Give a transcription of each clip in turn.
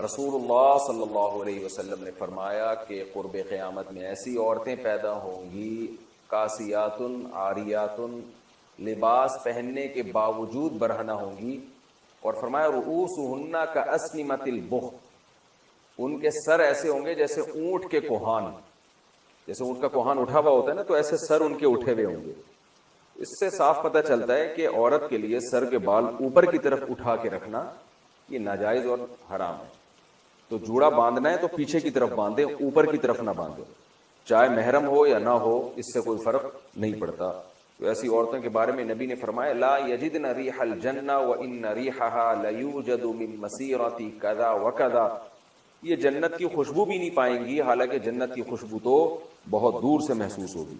رسول اللہ صلی اللہ علیہ وسلم نے فرمایا کہ قرب قیامت میں ایسی عورتیں پیدا ہوں گی کاسیات عاریات، لباس پہننے کے باوجود برہنہ ہوں گی، اور فرمایا رؤوسہن کاسنمۃ البخت، ان کے سر ایسے ہوں گے جیسے اونٹ کے کوہان، جیسے اونٹ کا کوہان اٹھا ہوا ہوتا ہے نا، تو ایسے سر ان کے اٹھے ہوئے ہوں گے۔ اس سے صاف پتہ چلتا ہے کہ عورت کے لیے سر کے بال اوپر کی طرف اٹھا کے رکھنا یہ ناجائز اور حرام ہے۔ تو جوڑا باندھنا ہے تو پیچھے کی طرف باندھے، اوپر کی طرف نہ باندھے، چاہے محرم ہو یا نہ ہو، اس سے کوئی فرق نہیں پڑتا۔ تو ایسی عورتوں کے بارے میں نبی نے فرمایا لا یجدن ریح الجنہ وان ریحها لیوجد من مسیرۃ کذا وکذا، یہ جنت کی خوشبو بھی نہیں پائیں گی، حالانکہ جنت کی خوشبو تو بہت دور سے محسوس ہوگی۔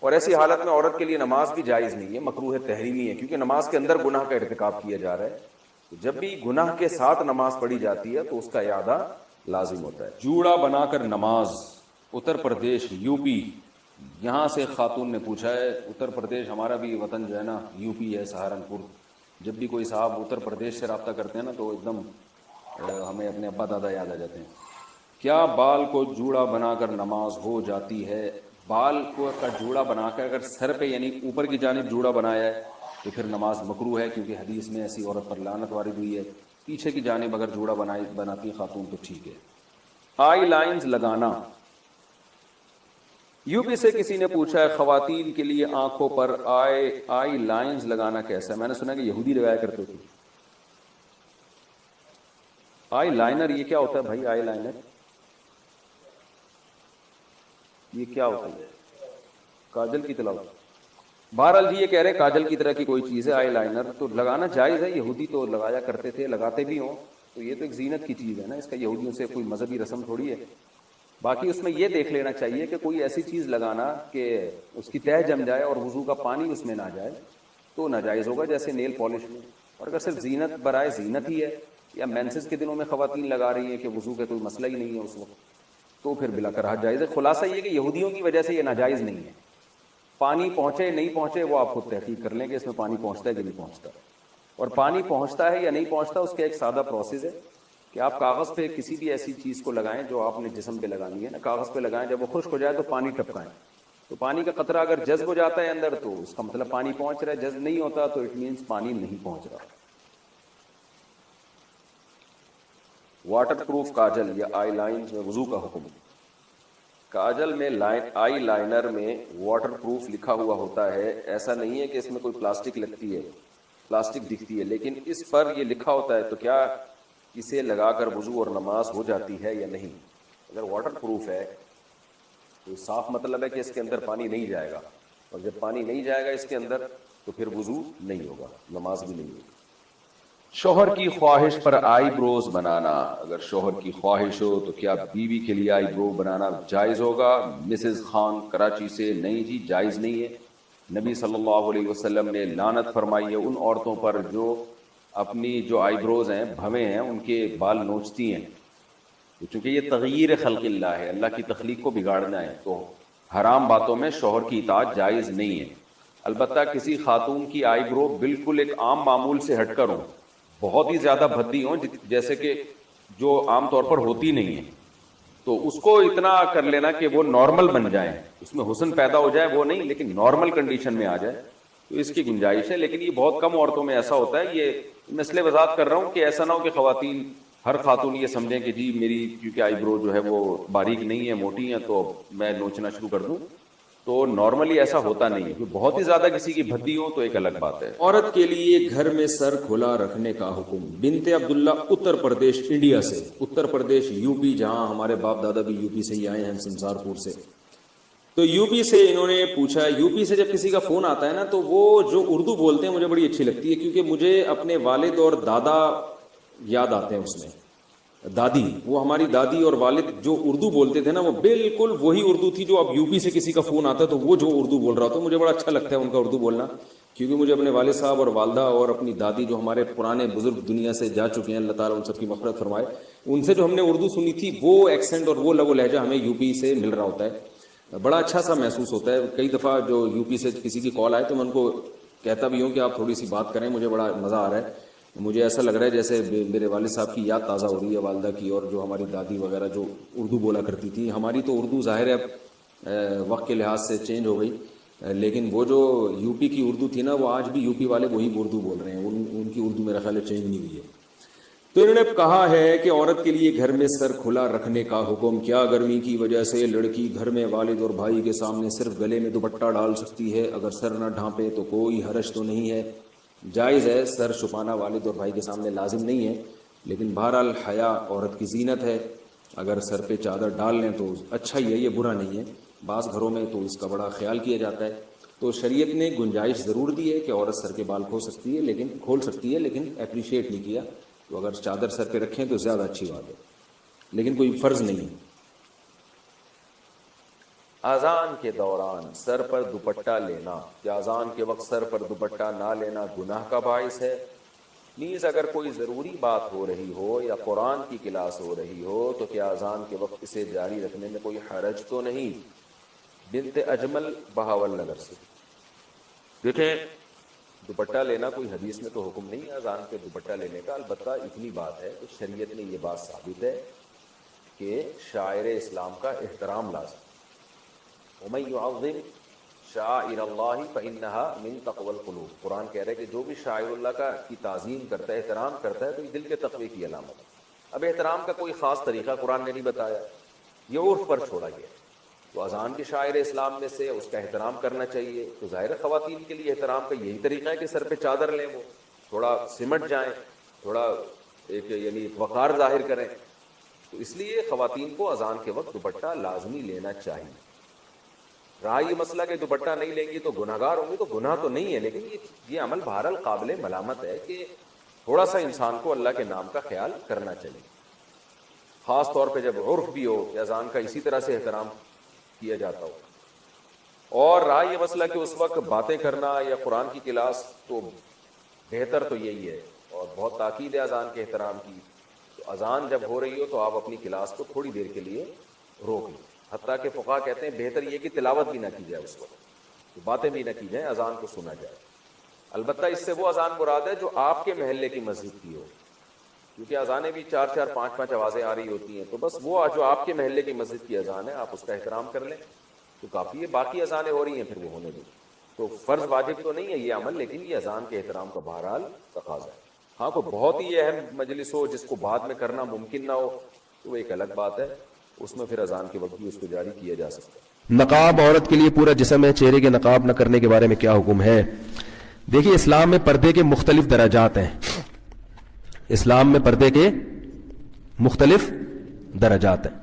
اور ایسی حالت میں عورت کے لیے نماز بھی جائز نہیں ہے، مکروہ تحریمی ہے، کیونکہ نماز کے اندر گناہ کا ارتکاب کیا جا رہا ہے۔ تو جب بھی گناہ کے ساتھ نماز پڑھی جاتی ہے تو اس کا اعادہ لازم ہوتا ہے۔ جوڑا بنا کر نماز، اتر پردیش یو پی، یہاں سے خاتون نے پوچھا ہے، اتر پردیش ہمارا بھی وطن جو ہے نا یو پی ہے، سہارنپور، جب بھی کوئی صاحب اتر پردیش سے رابطہ کرتے ہیں نا تو ایک دم ہمیں اپنے ابا دادا یاد آ جاتے ہیں۔ کیا بال کو جوڑا بنا کر نماز ہو جاتی ہے؟ بال کو کا جوڑا بنا کر اگر سر پہ یعنی اوپر کی جانب جوڑا بنایا ہے تو پھر نماز مکروہ ہے، کیونکہ حدیث میں ایسی عورت پر لعنت وارد ہوئی ہے۔ پیچھے کی جانب اگر جوڑا بناتی خاتون تو ٹھیک ہے۔ آئی لائنز لگانا، یو پی سے کسی نے پوچھا ہے خواتین کے لیے آنکھوں پر آئی لائنز لگانا کیسا ہے؟ میں نے سنا کہ یہودی لگایا کرتے تھے۔ آئی لائنر یہ کیا ہوتا ہے بھائی؟ آئی لائنر یہ کیا ہوتا ہے؟ کاجل کی طرح؟ بہرحال جی یہ کہہ رہے کاجل کی طرح کی کوئی چیز ہے آئی لائنر، تو لگانا جائز ہے، یہودی تو لگایا کرتے تھے، لگاتے بھی ہوں، تو یہ تو ایک زینت کی چیز ہے نا، اس کا یہودیوں سے کوئی مذہبی رسم تھوڑی ہے۔ باقی اس میں یہ دیکھ لینا چاہیے کہ کوئی ایسی چیز لگانا کہ اس کی تہ جم جائے اور وضو کا پانی اس میں نہ جائے تو ناجائز ہوگا، جیسے نیل پالش میں۔ اور اگر صرف زینت برائے زینت ہی ہے، یا مینسز کے دنوں میں خواتین لگا رہی ہیں کہ وضو کا کوئی مسئلہ ہی نہیں ہے اس وقت، تو پھر بلا کراہت جائز ہے۔ خلاصہ یہ کہ یہودیوں کی وجہ سے یہ ناجائز نہیں ہے۔ پانی پہنچے نہیں پہنچے وہ آپ خود تحقیق کر لیں کہ اس میں پانی پہنچتا ہے کہ نہیں پہنچتا، اور پانی پہنچتا ہے یا نہیں پہنچتا اس کا ایک سادہ پروسیس ہے کہ آپ کاغذ پہ کسی بھی ایسی چیز کو لگائیں جو آپ نے جسم پہ لگانی ہے نا، کاغذ پہ لگائیں، جب وہ خشک ہو جائے تو پانی ٹپکائیں، تو پانی کا قطرہ اگر جذب ہو جاتا ہے اندر تو اس کا مطلب پانی پہنچ رہا ہے، جذب نہیں ہوتا تو اٹ مینس پانی نہیں پہنچ رہا۔ واٹر پروف کاجل یا آئی لائنز میں وضو کا حکم۔ کاجل میں آئی لائنر میں واٹر پروف لکھا ہوا ہوتا ہے، ایسا نہیں ہے کہ اس میں کوئی پلاسٹک لگتی ہے، پلاسٹک دکھتی ہے، لیکن اس پر یہ لکھا ہوتا ہے، تو کیا اسے لگا کر وضو اور نماز ہو جاتی ہے یا نہیں؟ اگر واٹر پروف ہے تو صاف مطلب ہے کہ اس کے اندر پانی نہیں جائے گا، اور جب پانی نہیں جائے گا اس کے اندر تو پھر وضو نہیں ہوگا، نماز بھی نہیں ہوگی۔ شوہر کی خواہش پر آئی بروز بنانا، اگر شوہر کی خواہش ہو تو کیا بیوی کے لیے آئی برو بنانا جائز ہوگا؟ مسز خان کراچی سے، نہیں جی جائز نہیں ہے۔ نبی صلی اللہ علیہ وسلم نے لعنت فرمائی ہے ان عورتوں پر جو اپنی جو آئی بروز ہیں، بھویں ہیں، ان کے بال نوچتی ہیں، چونکہ یہ تغییر خلق اللہ ہے، اللہ کی تخلیق کو بگاڑنا ہے، تو حرام باتوں میں شوہر کی اطاعت جائز نہیں ہے۔ البتہ کسی خاتون کی آئی برو بالکل ایک عام معمول سے ہٹ کر ہو، بہت ہی زیادہ بھدی ہوں جیسے کہ جو عام طور پر ہوتی نہیں ہے، تو اس کو اتنا کر لینا کہ وہ نارمل بن جائیں، اس میں حسن پیدا ہو جائے وہ نہیں، لیکن نارمل کنڈیشن میں آ جائے تو اس کی گنجائش ہے، لیکن یہ بہت کم عورتوں میں ایسا ہوتا ہے۔ یہ میں اس لیے وضاحت کر رہا ہوں کہ ایسا نہ ہو کہ خواتین، ہر خاتون یہ سمجھیں کہ جی میری کیونکہ آئی برو جو ہے وہ باریک نہیں ہے، موٹی ہیں، تو میں نوچنا شروع کر دوں، تو نارملی ایسا ہوتا نہیں ہے۔ بہت ہی زیادہ کسی کی بھدی ہو تو ایک الگ بات ہے۔ عورت کے لیے گھر میں سر کھلا رکھنے کا حکم۔ بنت عبداللہ اتر پردیش انڈیا سے، اتر پردیش یو پی، جہاں ہمارے باپ دادا بھی یو پی سے ہی آئے ہیں، سمسار پور سے، تو یو پی سے انہوں نے پوچھا، یو پی سے جب کسی کا فون آتا ہے نا تو وہ جو اردو بولتے ہیں مجھے بڑی اچھی لگتی ہے، کیونکہ مجھے اپنے والد اور دادا یاد آتے ہیں اس میں۔ دادی، وہ ہماری دادی اور والد جو اردو بولتے تھے نا وہ بالکل وہی اردو تھی جو اب یو پی سے کسی کا فون آتا ہے تو وہ جو اردو بول رہا تو مجھے بڑا اچھا لگتا ہے ان کا اردو بولنا، کیونکہ مجھے اپنے والد صاحب اور والدہ اور اپنی دادی جو ہمارے پرانے بزرگ دنیا سے جا چکے ہیں، اللہ تعالیٰ ان سب کی مغفرت فرمائے، ان سے جو ہم نے اردو سنی تھی وہ ایکسنٹ اور وہ لب و لہجہ ہمیں یو پی سے مل رہا ہوتا ہے، بڑا اچھا سا محسوس ہوتا ہے۔ کئی دفعہ جو یو پی سے کسی کی کال آئے تو میں ان کو کہتا بھی ہوں کہ آپ تھوڑی سی بات کریں، مجھے بڑا مزہ آ رہا ہے۔ مجھے ایسا لگ رہا ہے جیسے میرے والد صاحب کی یاد تازہ ہو رہی ہے، والدہ کی، اور جو ہماری دادی وغیرہ جو اردو بولا کرتی تھی. ہماری تو اردو ظاہر ہے وقت کے لحاظ سے چینج ہو گئی، لیکن وہ جو یو پی کی اردو تھی نا، وہ آج بھی یو پی والے وہی اردو بول رہے ہیں، ان کی اردو میرا خیال ہے چینج نہیں ہوئی ہے. تو انہوں نے کہا ہے کہ عورت کے لیے گھر میں سر کھلا رکھنے کا حکم. کیا گرمی کی وجہ سے لڑکی گھر میں والد اور بھائی کے سامنے صرف گلے میں دوپٹہ ڈال سکتی ہے؟ اگر سر نہ ڈھانپے تو کوئی حرج تو نہیں ہے؟ جائز ہے، سر چھپانا والد اور بھائی کے سامنے لازم نہیں ہے، لیکن بہرحال حیا عورت کی زینت ہے. اگر سر پہ چادر ڈال لیں تو اچھا ہی ہے، یہ برا نہیں ہے. بعض گھروں میں تو اس کا بڑا خیال کیا جاتا ہے. تو شریعت نے گنجائش ضرور دی ہے کہ عورت سر کے بال کھول سکتی ہے، لیکن اپریشیٹ نہیں کیا. تو اگر چادر سر پہ رکھیں تو زیادہ اچھی بات ہے، لیکن کوئی فرض نہیں ہے. اذان کے دوران سر پر دوپٹہ لینا، کیا اذان کے وقت سر پر دوپٹہ نہ لینا گناہ کا باعث ہے؟ نیز اگر کوئی ضروری بات ہو رہی ہو یا قرآن کی کلاس ہو رہی ہو تو کیا اذان کے وقت اسے جاری رکھنے میں کوئی حرج تو نہیں؟ بنت اجمل بہاول نگر سے. دیکھیں، دوپٹہ لینا کوئی حدیث میں تو حکم نہیں ہے اذان پہ دوپٹہ لینے کا. البتہ اتنی بات ہے کہ شریعت نے یہ بات ثابت ہے کہ شاعر اسلام کا احترام لازم. وَمَن يُعَظِّمْ شَعَائِرَ اللَّهِ فَإِنَّهَا مِن تَقْوَى الْقُلُوبِ. قرآن کہہ رہا ہے کہ جو بھی شاعر اللہ کی تعظیم کرتا ہے، احترام کرتا ہے، تو یہ دل کے تقوی کی علامت ہے. اب احترام کا کوئی خاص طریقہ قرآن نے نہیں بتایا، یہ عرف پر چھوڑا گیا. تو اذان کے شاعر اسلام میں سے اس کا احترام کرنا چاہیے. تو ظاہر خواتین کے لیے احترام کا یہی طریقہ ہے کہ سر پہ چادر لیں، وہ تھوڑا سمٹ جائیں، تھوڑا ایک یعنی وقار ظاہر کریں. تو اس لیے خواتین کو اذان کے وقت دوپٹہ لازمی لینا چاہیے. رہا یہ مسئلہ کہ دوپٹہ نہیں لیں گی تو گناہگار ہوں گی، تو گناہ تو نہیں ہے، لیکن یہ عمل بہرحال قابل ملامت ہے کہ تھوڑا سا انسان کو اللہ کے نام کا خیال کرنا چاہیے، خاص طور پہ جب عرف بھی ہو کہ اذان کا اسی طرح سے احترام کیا جاتا ہو. اور رہا یہ مسئلہ کہ اس وقت باتیں کرنا یا قرآن کی کلاس، تو بہتر تو یہی ہے اور بہت تاکید ہے اذان کے احترام کی. تو اذان جب ہو رہی ہو تو آپ اپنی کلاس کو تھوڑی دیر کے لیے روک لیں. حتیٰ کہ فقہا کہتے ہیں بہتر یہ کہ تلاوت بھی نہ کی جائے اس وقت، تو باتیں بھی نہ کی جائیں، اذان کو سنا جائے. البتہ اس سے وہ اذان مراد ہے جو آپ کے محلے کی مسجد کی ہو، کیونکہ اذانیں بھی 4-4 5-5 آوازیں آ رہی ہوتی ہیں. تو بس وہ جو آپ کے محلے کی مسجد کی اذان ہے آپ اس کا احترام کر لیں تو کافی ہے. باقی اذانیں ہو رہی ہیں پھر وہ ہونے دیں. تو فرض واجب تو نہیں ہے یہ عمل، لیکن یہ اذان کے احترام کا بہرحال تقاضا ہے. ہاں کوئی بہت ہی اہم مجلس ہو جس کو بعد میں کرنا ممکن نہ ہو تو وہ ایک الگ بات ہے، اس میں پھر اذان کے وقت بھی اس کو جاری کیا جا سکتا ہے. نقاب عورت کے لیے پورا جسم ہے، چہرے کے نقاب نہ کرنے کے بارے میں کیا حکم ہے؟ دیکھیے، اسلام میں پردے کے مختلف درجات ہیں. اسلام میں پردے کے مختلف درجات ہیں.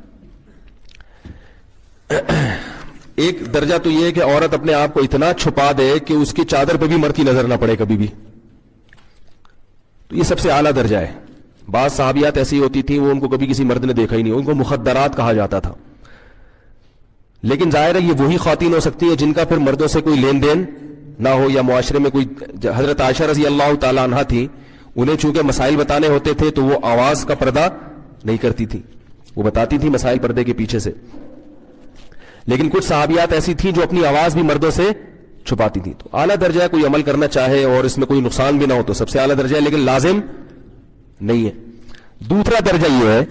ایک درجہ تو یہ ہے کہ عورت اپنے آپ کو اتنا چھپا دے کہ اس کی چادر پہ بھی مرد کی نظر نہ پڑے کبھی بھی. تو یہ سب سے اعلیٰ درجہ ہے. بعض صحابیات ایسی ہوتی تھیں وہ ان کو کبھی کسی مرد نے دیکھا ہی نہیں، ان کو مخدرات کہا جاتا تھا. لیکن ظاہر ہے یہ وہی خواتین ہو سکتی ہیں جن کا پھر مردوں سے کوئی لین دین نہ ہو یا معاشرے میں کوئی. حضرت عائشہ رضی اللہ تعالی عنہا تھی، انہیں چونکہ مسائل بتانے ہوتے تھے تو وہ آواز کا پردہ نہیں کرتی تھی، وہ بتاتی تھی مسائل پردے کے پیچھے سے. لیکن کچھ صحابیات ایسی تھیں جو اپنی آواز بھی مردوں سے چھپاتی تھی. تو اعلیٰ درجہ ہے، کوئی عمل کرنا چاہے اور اس میں کوئی نقصان بھی نہ ہو تو سب سے اعلیٰ درجہ ہے، لیکن لازم نہیں ہے. دوسرا درجہ یہ ہے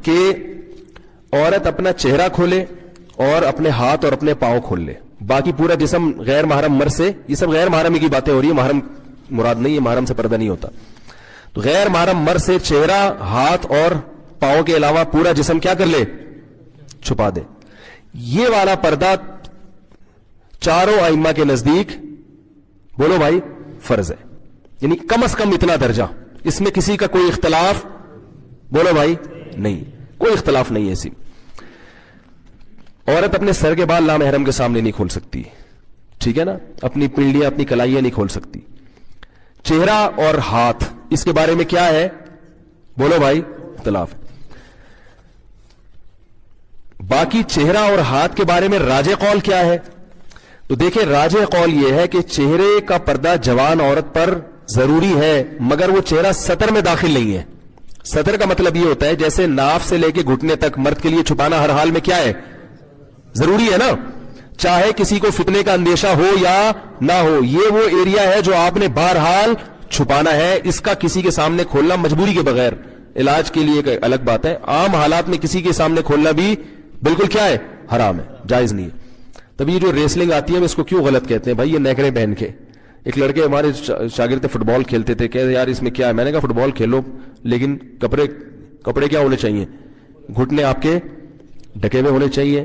کہ عورت اپنا چہرہ کھولے اور اپنے ہاتھ اور اپنے پاؤں کھول لے، باقی پورا جسم غیر محرم مرد سے. یہ سب غیر محرمی کی باتیں ہو رہی ہیں، محرم مراد نہیں ہے، محرم سے پردہ نہیں ہوتا. تو غیر محرم مرد سے چہرہ، ہاتھ اور پاؤں کے علاوہ پورا جسم کیا کر لے؟ چھپا دے. یہ والا پردہ چاروں ائمہ کے نزدیک، بولو بھائی، فرض ہے. یعنی کم از کم اتنا درجہ، اس میں کسی کا کوئی اختلاف، بولو بھائی، نہیں، کوئی اختلاف نہیں ہے. اسی عورت اپنے سر کے بال لامحرم کے سامنے نہیں کھول سکتی، ٹھیک ہے نا، اپنی پنڈلیاں، اپنی کلائیاں نہیں کھول سکتی. چہرہ اور ہاتھ، اس کے بارے میں کیا ہے؟ بولو بھائی، اختلاف. باقی چہرہ اور ہاتھ کے بارے میں راجح قول کیا ہے؟ تو دیکھیں، راجح قول یہ ہے کہ چہرے کا پردہ جوان عورت پر ضروری ہے، مگر وہ چہرہ سطر میں داخل نہیں ہے. سطر کا مطلب یہ ہوتا ہے جیسے ناف سے لے کے گھٹنے تک مرد کے لیے چھپانا ہر حال میں کیا ہے؟ ضروری ہے نا، چاہے کسی کو فتنے کا اندیشہ ہو یا نہ ہو. یہ وہ ایریا ہے جو آپ نے بہرحال چھپانا ہے. اس کا کسی کے سامنے کھولنا مجبوری کے بغیر, علاج کے لیے ایک الگ بات ہے, عام حالات میں کسی کے سامنے کھولنا بھی بالکل کیا ہے, حرام ہے, جائز نہیں ہے. تب یہ جو ریسلنگ آتی ہے, اس کو کیوں غلط کہتے ہیں بھائی, یہ نیکریں پہن کے. ایک لڑکے ہمارے شاگرد فٹ بال کھیلتے تھے, کہتے یار اس میں کیا ہے, میں نے کہا فٹ بال کھیلو لیکن کپڑے کیا ہونے چاہیے, گھٹنے آپ کے ڈھکے ہوئے ہونے چاہیے.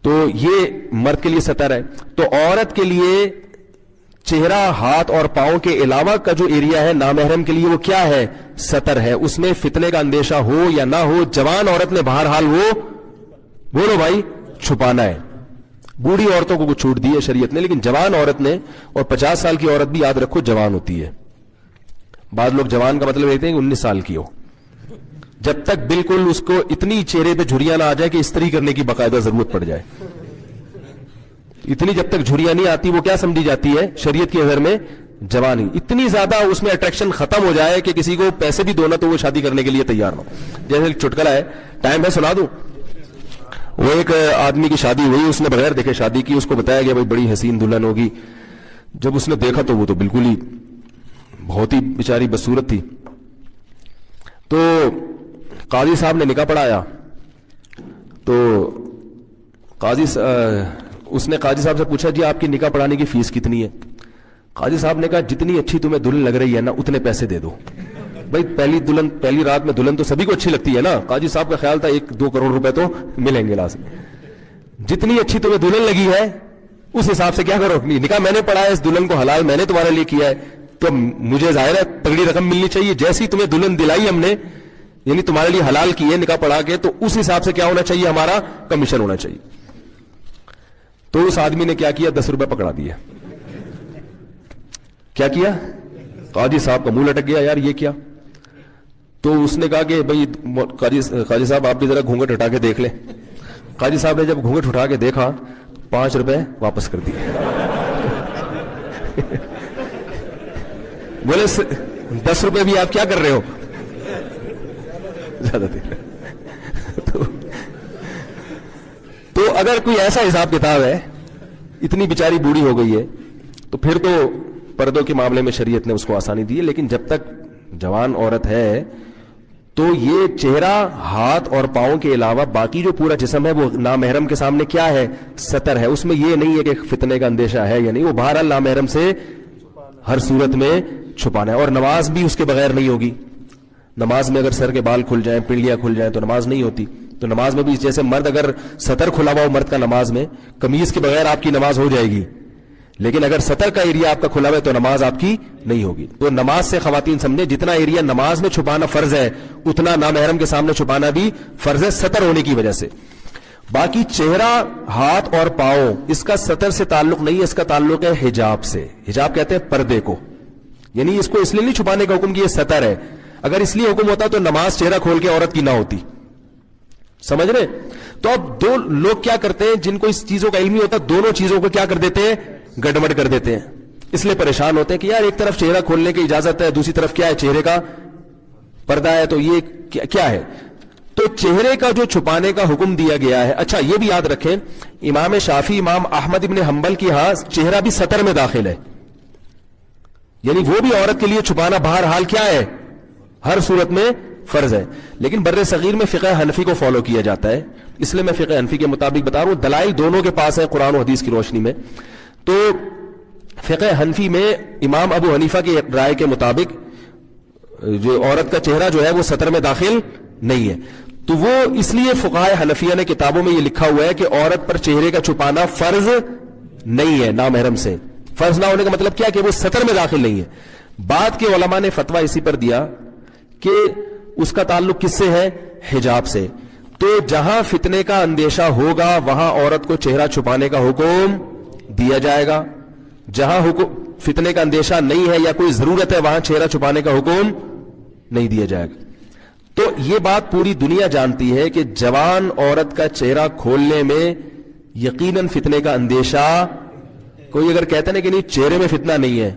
تو یہ مرد کے لیے ستر ہے. تو عورت کے لیے چہرہ, ہاتھ اور پاؤں کے علاوہ کا جو ایریا ہے نامحرم کے لیے وہ کیا ہے, ستر ہے. اس میں فتنے کا اندیشہ ہو یا نہ ہو, جوان عورت نے بہرحال وہ بولو بھائی چھپانا ہے. بوڑھی عورتوں کو کچھ چھوٹ دی ہے شریعت نے, لیکن جوان عورت نے, اور 50 سال کی عورت بھی یاد رکھو جوان ہوتی ہے. بعض لوگ جوان کا مطلب لیتے ہیں کہ 19 سال کی ہو, جب تک بالکل اس کو اتنی چہرے پہ جھریاں نہ آ جائے کہ استری کرنے کی باقاعدہ ضرورت پڑ جائے, اتنی جب تک جھریاں نہیں آتی وہ کیا سمجھی جاتی ہے شریعت کی نظر میں, جوانی. اتنی زیادہ اس میں اٹریکشن ختم ہو جائے کہ کسی کو پیسے بھی دو نا تو وہ شادی کرنے کے لیے تیار نہ ہو. جیسے ایک چٹکلا ہے, ٹائم ہے سنا دوں. وہ ایک آدمی کی شادی ہوئی, اس نے بغیر دیکھے شادی کی, اس کو بتایا گیا بھائی بڑی حسین دلہن ہوگی. جب اس نے دیکھا تو وہ تو بالکل ہی بہت ہی بیچاری بدصورت تھی. تو قاضی صاحب نے نکاح پڑھایا. تو اس نے قاضی صاحب سے پوچھا جی آپ کی نکاح پڑھانے کی فیس کتنی ہے. قاضی صاحب نے کہا جتنی اچھی تمہیں دلہن لگ رہی ہے نا اتنے پیسے دے دو. بھائی پہلی رات میں دلہن تو سبھی کو اچھی لگتی ہے نا. قاضی صاحب کا خیال تھا 1-2 کروڑ روپے تو ملیں گے لازم. جتنی اچھی تمہیں دلہن لگی ہے اس حساب سے کیا کرو, نکاح میں نے پڑھایا, اس دلہن کو حلال میں نے تمہارے لیے کیا ہے, تو مجھے ظاہر ہے تگڑی رقم ملنی چاہیے. جیسی تمہیں دلہن دلائی ہم نے, یعنی تمہارے لیے حلال کی ہے نکاح پڑھا کے, تو اس حساب سے کیا ہونا چاہیے, ہمارا کمیشن ہونا چاہیے. تو اس آدمی نے کیا کیا, 10 روپے پکڑا دیے. کیا کیا, قاضی صاحب کا منہ لٹک گیا, یار یہ کیا. تو اس نے کہا کہ بھائی قاضی صاحب آپ بھی ذرا گھونگھٹ ہٹا کے دیکھ لیں. قاضی صاحب نے جب گھونگھٹ اٹھا کے دیکھا 5 روپے واپس کر دیے. بولے 10 روپے بھی آپ کیا کر رہے ہو, زیادہ دے رہے. تو اگر کوئی ایسا حساب کتاب ہے, اتنی بیچاری بوڑھی ہو گئی ہے, تو پھر تو پردوں کے معاملے میں شریعت نے اس کو آسانی دی ہے. لیکن جب تک جوان عورت ہے تو یہ چہرہ, ہاتھ اور پاؤں کے علاوہ باقی جو پورا جسم ہے وہ نامحرم کے سامنے کیا ہے, ستر ہے. اس میں یہ نہیں ہے کہ فتنے کا اندیشہ ہے یا نہیں, وہ بہرحال نامحرم سے ہر صورت میں چھپانا ہے. اور نماز بھی اس کے بغیر نہیں ہوگی. نماز میں اگر سر کے بال کھل جائیں, پنڈلیاں کھل جائیں تو نماز نہیں ہوتی. تو نماز میں بھی جیسے مرد اگر ستر کھلا ہوا ہو مرد کا نماز میں, قمیض کے بغیر آپ کی نماز ہو جائے گی, لیکن اگر ستر کا ایریا آپ کا کھلا ہوا ہے تو نماز آپ کی نہیں ہوگی. تو نماز سے خواتین سمجھے, جتنا ایریا نماز میں چھپانا فرض ہے اتنا نامحرم کے سامنے چھپانا بھی فرض ہے, ستر ہونے کی وجہ سے. باقی چہرہ, ہاتھ اور پاؤں, اس کا ستر سے تعلق نہیں ہے, اس کا تعلق ہے حجاب سے. حجاب کہتے ہیں پردے کو, یعنی اس کو اس لیے نہیں چھپانے کا حکم کہ یہ ستر ہے. اگر اس لیے حکم ہوتا تو نماز چہرہ کھول کے عورت کی نہ ہوتی. سمجھ رہے. تو اب دو لوگ کیا کرتے ہیں جن کو اس چیزوں کا علم نہیں ہوتا, دونوں چیزوں کو کیا کر دیتے ہیں, گڑبڑ کر دیتے ہیں. اس لیے پریشان ہوتے ہیں کہ یار ایک طرف چہرہ کھولنے کی اجازت ہے, دوسری طرف کیا ہے, چہرے کا پردہ ہے, تو یہ کیا ہے. تو چہرے کا جو چھپانے کا حکم دیا گیا ہے. اچھا یہ بھی یاد رکھیں, امام شافعی, امام احمد ابن حنبل کی ہاں چہرہ بھی ستر میں داخل ہے, یعنی وہ بھی عورت کے لیے چھپانا بہرحال کیا ہے, ہر صورت میں فرض ہے. لیکن بر صغیر میں فقہ حنفی کو فالو کیا جاتا ہے, اس لیے میں فقہ حنفی کے مطابق بتا رہا ہوں. دلائل دونوں کے پاس ہے قرآن و حدیث کی روشنی میں. تو فقہ حنفی میں امام ابو حنیفہ کی رائے کے مطابق جو عورت کا چہرہ جو ہے وہ ستر میں داخل نہیں ہے. تو وہ اس لیے فقہائے حنفیہ نے کتابوں میں یہ لکھا ہوا ہے کہ عورت پر چہرے کا چھپانا فرض نہیں ہے نامحرم سے. فرض نہ ہونے کا مطلب کیا کہ وہ ستر میں داخل نہیں ہے. بعد کے علماء نے فتویٰ اسی پر دیا کہ اس کا تعلق کس سے ہے, حجاب سے. تو جہاں فتنے کا اندیشہ ہوگا وہاں عورت کو چہرہ چھپانے کا حکم دیا جائے گا. جہاں فتنے کا اندیشہ نہیں ہے یا کوئی ضرورت ہے وہاں چہرہ چھپانے کا حکم نہیں دیا جائے گا. تو یہ بات پوری دنیا جانتی ہے کہ جوان عورت کا چہرہ کھولنے میں یقیناً فتنے کا اندیشہ, کوئی اگر کہتے ہیں کہ نہیں چہرے میں فتنہ نہیں ہے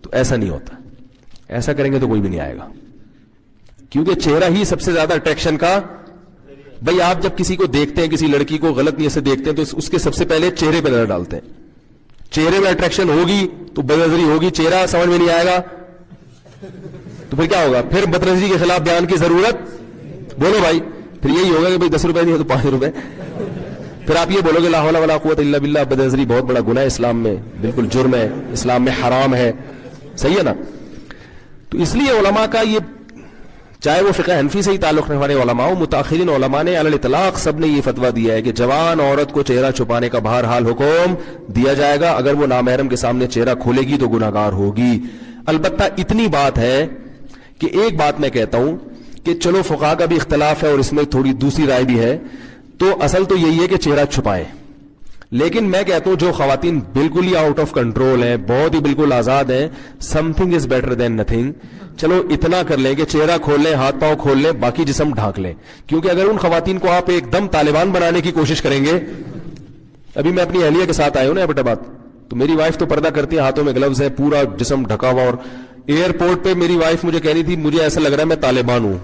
تو ایسا نہیں ہوتا. ایسا کریں گے تو کوئی بھی نہیں آئے گا, کیونکہ چہرہ ہی سب سے زیادہ اٹریکشن کا. بھائی آپ جب کسی کو دیکھتے ہیں, کسی لڑکی کو غلط نیت سے دیکھتے ہیں تو اس کے سب سے پہلے چہرے پہ نظر ڈالتے ہیں. چہرے میں اٹریکشن ہوگی تو بے نظری ہوگی, چہرہ سمجھ میں نہیں آئے گا تو پھر کیا ہوگا؟ پھر بدنظری کے خلاف بیان کی ضرورت، بولو بھائی، پھر یہی ہوگا کہ بھائی 10 روپے نہیں ہے تو 5 روپے. پھر آپ یہ بولو گے لا حول ولا قوت الا باللہ. بدنظری بہت بڑا گناہ ہے اسلام میں، بالکل جرم ہے، اسلام میں حرام ہے. صحیح ہے نا؟ تو اس لیے علماء کا یہ، چاہے وہ فقہ حنفی سے ہی تعلق رکھنے والے علماء، متاخرین علماء نے علی الاطلاق سب نے یہ فتویٰ دیا ہے کہ جوان عورت کو چہرہ چھپانے کا بہرحال حکم دیا جائے گا. اگر وہ نامحرم کے سامنے چہرہ کھولے گی تو گناہگار ہوگی. البتہ اتنی بات ہے کہ ایک بات میں کہتا ہوں کہ چلو فقہاء کا بھی اختلاف ہے اور اس میں تھوڑی دوسری رائے بھی ہے، تو اصل تو یہی ہے کہ چہرہ چھپائے. لیکن میں کہتا ہوں جو خواتین بالکل ہی آؤٹ آف کنٹرول ہیں، بہت ہی بالکل آزاد ہیں، some thing is better than nothing. چلو اتنا کر لیں کہ چہرہ کھول لیں، ہاتھ پاؤں کھول لیں، باقی جسم ڈھانک لیں. کیونکہ اگر ان خواتین کو آپ ایک دم طالبان بنانے کی کوشش کریں گے، ابھی میں اپنی اہلیہ کے ساتھ آیا ہوں نا ایبٹ آباد، تو میری وائف تو پردہ کرتی ہے، ہاتھوں میں گلوز ہے، پورا جسم ڈھکا ہوا، اور ایئرپورٹ پہ میری وائف مجھے کہہ رہی تھی مجھے ایسا لگ رہا ہے میں طالبان ہوں.